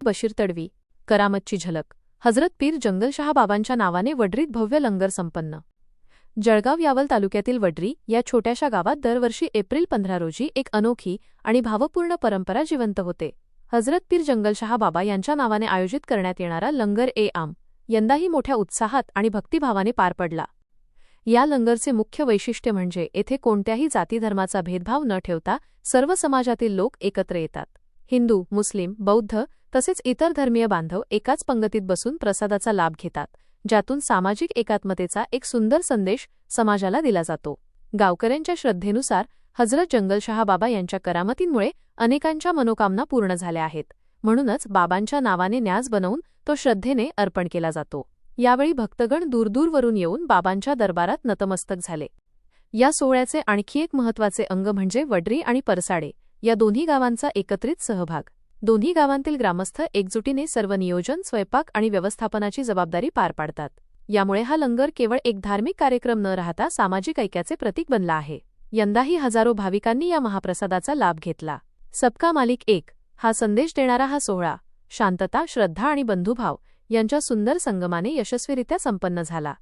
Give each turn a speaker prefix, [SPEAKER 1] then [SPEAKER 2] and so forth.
[SPEAKER 1] बशीर तडवी, करामतची झलक. हजरत पीर जंगलशहा बाबांच्या नावाने वडरीत भव्य लंगर संपन्न. जळगाव यावल तालुक्यातील वडरी या छोट्याशा गावात दरवर्षी एप्रिल 15 रोजी एक अनोखी आणि भावपूर्ण परंपरा जिवंत होते. हजरत पीर जंगलशहा बाबा यांच्या नावाने आयोजित करण्यात येणारा लंगर-ए-आम यंदाही मोठ्या उत्साहात आणि भक्तिभावाने पार पडला. या लंगरचे मुख्य वैशिष्ट्य म्हणजे येथे कोणत्याही जातीधर्माचा भेदभाव न ठेवता सर्व समाजातील लोक एकत्र येतात. हिंदू, मुस्लिम, बौद्ध तसेच इतर धर्मीय बांधव एकाच पंगतीत बसून प्रसादाचा लाभ घेतात, ज्यातून सामाजिक एकात्मतेचा एक सुंदर संदेश समाजाला दिला जातो. गावकऱ्यांच्या श्रद्धेनुसार हजरत जंगलशहा बाबा यांच्या करामतींमुळे अनेकांच्या मनोकामना पूर्ण झाल्या आहेत. म्हणूनच बाबांच्या नावाने न्यास बनवून तो श्रद्धेने अर्पण केला जातो. यावेळी भक्तगण दूरदूरवरून येऊन बाबांच्या दरबारात नतमस्तक झाले. या सोहळ्याचे आणखी एक महत्त्वाचे अंग म्हणजे वडरी आणि परसाडे या दोन्ही गावांचा एकत्रित सहभाग. दोन्ही गावांतील ग्रामस्थ एकजुटीने सर्व नियोजन, स्वयंपाक आणि व्यवस्थापनाची जबाबदारी पार पाडतात. यामुळे हा लंगर केवळ एक धार्मिक कार्यक्रम न राहता सामाजिक ऐक्याचे प्रतीक बनला आहे. यंदाही हजारो भाविकांनी या महाप्रसादाचा लाभ घेतला. सबका मालिक एक हा संदेश देणारा हा सोहळा शांतता, श्रद्धा आणि बंधुभाव यांच्या सुंदर संगमाने यशस्वीरित्या संपन्न झाला.